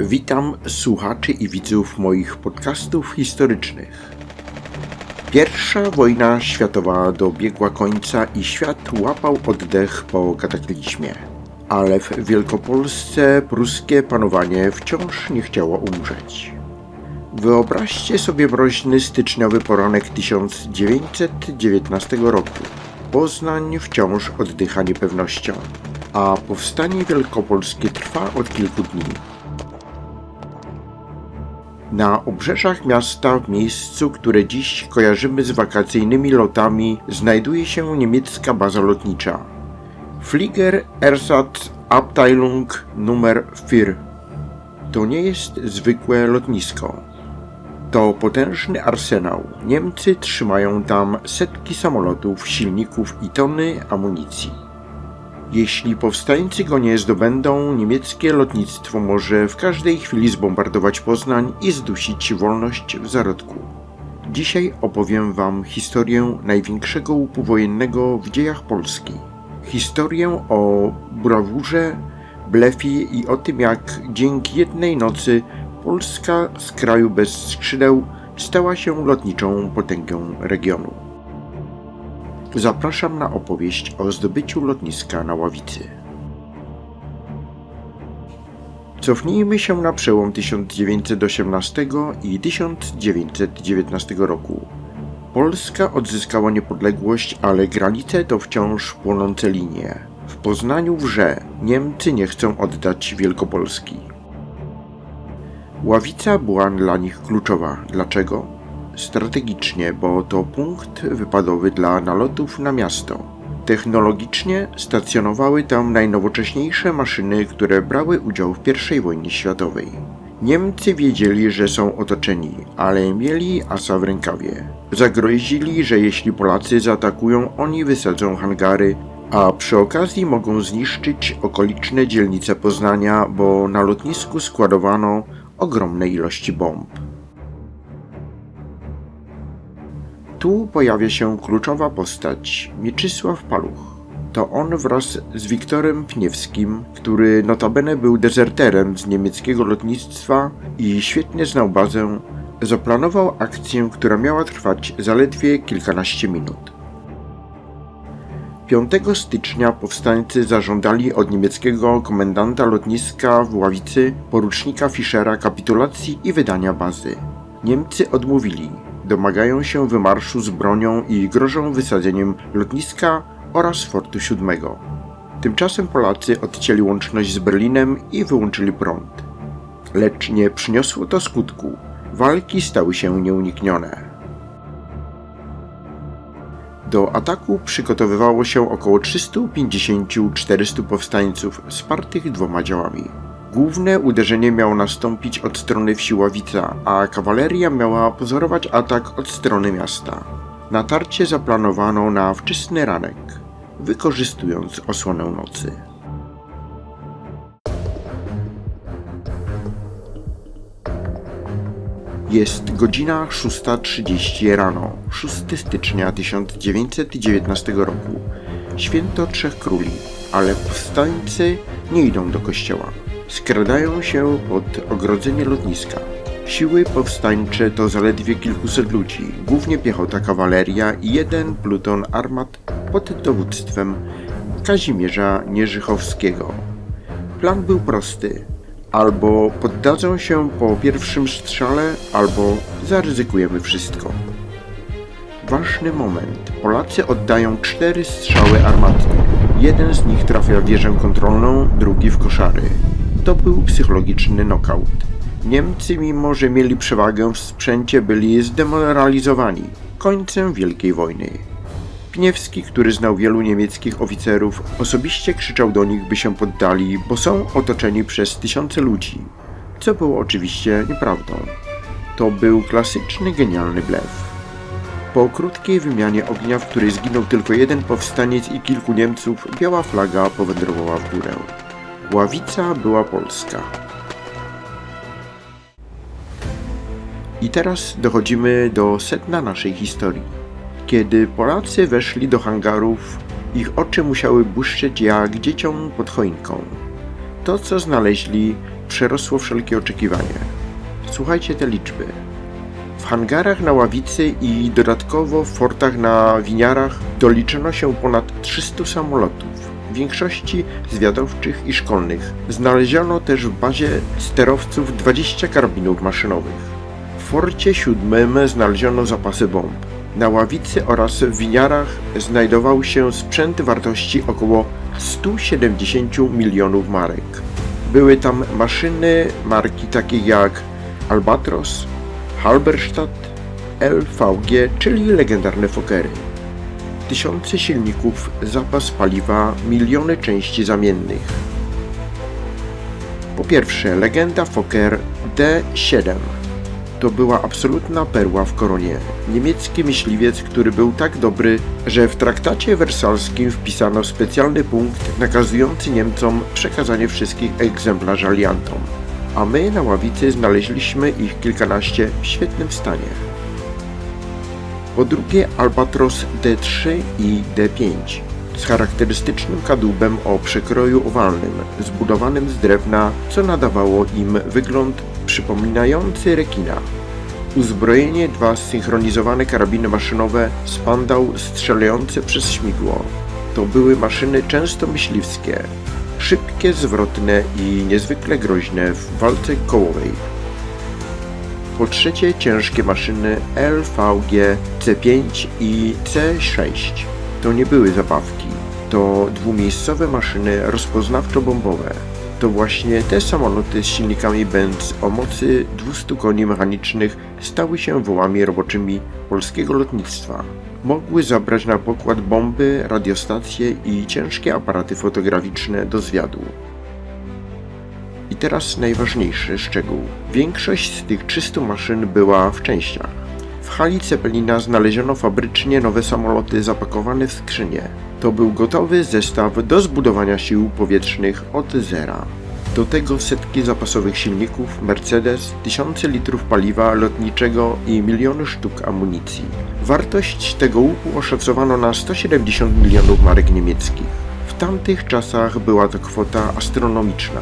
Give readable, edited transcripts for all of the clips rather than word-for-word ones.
Witam słuchaczy i widzów moich podcastów historycznych. Pierwsza wojna światowa dobiegła końca i świat łapał oddech po kataklizmie. Ale w Wielkopolsce pruskie panowanie wciąż nie chciało umrzeć. Wyobraźcie sobie mroźny styczniowy poranek 1919 roku. Poznań wciąż oddycha niepewnością, a powstanie wielkopolskie trwa od kilku dni. Na obrzeżach miasta, w miejscu, które dziś kojarzymy z wakacyjnymi lotami, znajduje się niemiecka baza lotnicza. Flieger Ersatzabteilung Nr. 4. To nie jest zwykłe lotnisko. To potężny arsenał. Niemcy trzymają tam setki samolotów, silników i tony amunicji. Jeśli powstańcy go nie zdobędą, niemieckie lotnictwo może w każdej chwili zbombardować Poznań i zdusić wolność w zarodku. Dzisiaj opowiem Wam historię największego łupu wojennego w dziejach Polski. Historię o brawurze, blefie i o tym, jak dzięki jednej nocy Polska z kraju bez skrzydeł stała się lotniczą potęgą regionu. Zapraszam na opowieść o zdobyciu lotniska na Ławicy. Cofnijmy się na przełom 1918 i 1919 roku. Polska odzyskała niepodległość, ale granice to wciąż płonące linie. W Poznaniu wrze, Niemcy nie chcą oddać Wielkopolski. Ławica była dla nich kluczowa. Dlaczego? Strategicznie, bo to punkt wypadowy dla nalotów na miasto. Technologicznie stacjonowały tam najnowocześniejsze maszyny, które brały udział w I wojnie światowej. Niemcy wiedzieli, że są otoczeni, ale mieli asa w rękawie. Zagrozili, że jeśli Polacy zaatakują, oni wysadzą hangary, a przy okazji mogą zniszczyć okoliczne dzielnice Poznania, bo na lotnisku składowano ogromne ilości bomb. Tu pojawia się kluczowa postać, Mieczysław Paluch. To on wraz z Wiktorem Pniewskim, który notabene był dezerterem z niemieckiego lotnictwa i świetnie znał bazę, zaplanował akcję, która miała trwać zaledwie kilkanaście minut. 5 stycznia powstańcy zażądali od niemieckiego komendanta lotniska w Ławicy, porucznika Fischera, kapitulacji i wydania bazy. Niemcy odmówili. Domagają się wymarszu z bronią i grożą wysadzeniem lotniska oraz Fortu 7. Tymczasem Polacy odcięli łączność z Berlinem i wyłączyli prąd. Lecz nie przyniosło to skutku. Walki stały się nieuniknione. Do ataku przygotowywało się około 350-400 powstańców wspartych dwoma działami. Główne uderzenie miało nastąpić od strony wsi Ławica, a kawaleria miała pozorować atak od strony miasta. Natarcie zaplanowano na wczesny ranek, wykorzystując osłonę nocy. Jest godzina 6:30 rano, 6 stycznia 1919 roku. Święto Trzech Króli, ale powstańcy nie idą do kościoła. Skradają się pod ogrodzenie lotniska. Siły powstańcze to zaledwie kilkuset ludzi, głównie piechota, kawaleria i jeden pluton armat pod dowództwem Kazimierza Nierzychowskiego. Plan był prosty. Albo poddadzą się po pierwszym strzale, albo zaryzykujemy wszystko. Ważny moment. Polacy oddają 4 strzały armatnie. Jeden z nich trafia w wieżę kontrolną, drugi w koszary. To był psychologiczny knockout. Niemcy, mimo że mieli przewagę w sprzęcie, byli zdemoralizowani końcem Wielkiej Wojny. Pniewski, który znał wielu niemieckich oficerów, osobiście krzyczał do nich, by się poddali, bo są otoczeni przez tysiące ludzi, co było oczywiście nieprawdą. To był klasyczny, genialny blef. Po krótkiej wymianie ognia, w której zginął tylko jeden powstaniec i kilku Niemców, biała flaga powędrowała w górę. Ławica była polska. I teraz dochodzimy do sedna naszej historii. Kiedy Polacy weszli do hangarów, ich oczy musiały błyszczeć jak dzieciom pod choinką. To, co znaleźli, przerosło wszelkie oczekiwania. Słuchajcie te liczby. W hangarach na Ławicy i dodatkowo w fortach na Winiarach doliczono się ponad 300 samolotów, w większości zwiadowczych i szkolnych. Znaleziono też w bazie sterowców 20 karabinów maszynowych. W forcie 7 znaleziono zapasy bomb. Na Ławicy oraz w Winiarach znajdował się sprzęt wartości około 170 milionów marek. Były tam maszyny marki takie jak Albatros, Halberstadt, LVG, czyli legendarne Fockery. Tysiące silników, zapas paliwa, miliony części zamiennych. Po pierwsze, legenda Fokker D7. To była absolutna perła w koronie. Niemiecki myśliwiec, który był tak dobry, że w traktacie wersalskim wpisano specjalny punkt nakazujący Niemcom przekazanie wszystkich egzemplarzy aliantom. A my na Ławicy znaleźliśmy ich kilkanaście w świetnym stanie. Po drugie, Albatros D3 i D5 z charakterystycznym kadłubem o przekroju owalnym, zbudowanym z drewna, co nadawało im wygląd przypominający rekina. Uzbrojenie, 2 zsynchronizowane karabiny maszynowe, spandał strzelające przez śmigło. To były maszyny często myśliwskie, szybkie, zwrotne i niezwykle groźne w walce kołowej. Po trzecie, ciężkie maszyny LVG C5 i C6. To nie były zabawki, to dwumiejscowe maszyny rozpoznawczo-bombowe. To właśnie te samoloty z silnikami Benz o mocy 200 koni mechanicznych stały się wołami roboczymi polskiego lotnictwa. Mogły zabrać na pokład bomby, radiostacje i ciężkie aparaty fotograficzne do zwiadu. I teraz najważniejszy szczegół. Większość z tych 300 maszyn była w częściach. W hali Zeppelina znaleziono fabrycznie nowe samoloty zapakowane w skrzynie. To był gotowy zestaw do zbudowania sił powietrznych od zera. Do tego setki zapasowych silników, Mercedes, tysiące litrów paliwa lotniczego i miliony sztuk amunicji. Wartość tego łupu oszacowano na 170 milionów marek niemieckich. W tamtych czasach była to kwota astronomiczna.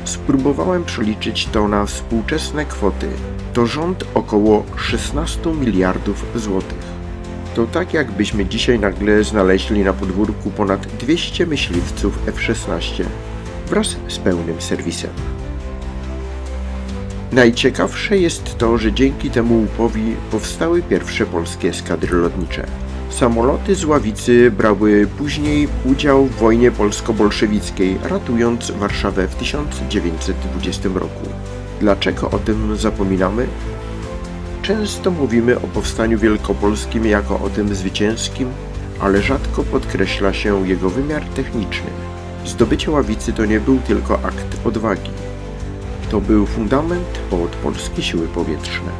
Spróbowałem przeliczyć to na współczesne kwoty. To rząd około 16 miliardów złotych. To tak jakbyśmy dzisiaj nagle znaleźli na podwórku ponad 200 myśliwców F-16 wraz z pełnym serwisem. Najciekawsze jest to, że dzięki temu łupowi powstały pierwsze polskie eskadry lotnicze. Samoloty z Ławicy brały później udział w wojnie polsko-bolszewickiej, ratując Warszawę w 1920 roku. Dlaczego o tym zapominamy? Często mówimy o powstaniu wielkopolskim jako o tym zwycięskim, ale rzadko podkreśla się jego wymiar techniczny. Zdobycie Ławicy to nie był tylko akt odwagi. To był fundament pod polskie siły powietrzne.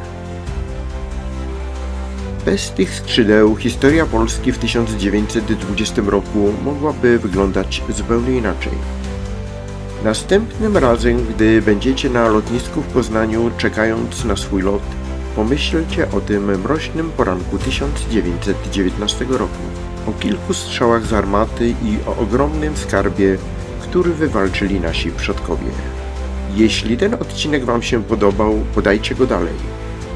Bez tych skrzydeł historia Polski w 1920 roku mogłaby wyglądać zupełnie inaczej. Następnym razem, gdy będziecie na lotnisku w Poznaniu czekając na swój lot, pomyślcie o tym mroźnym poranku 1919 roku, o kilku strzałach z armaty i o ogromnym skarbie, który wywalczyli nasi przodkowie. Jeśli ten odcinek Wam się podobał, podajcie go dalej.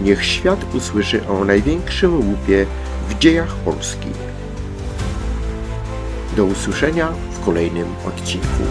Niech świat usłyszy o największym łupie w dziejach Polski. Do usłyszenia w kolejnym odcinku.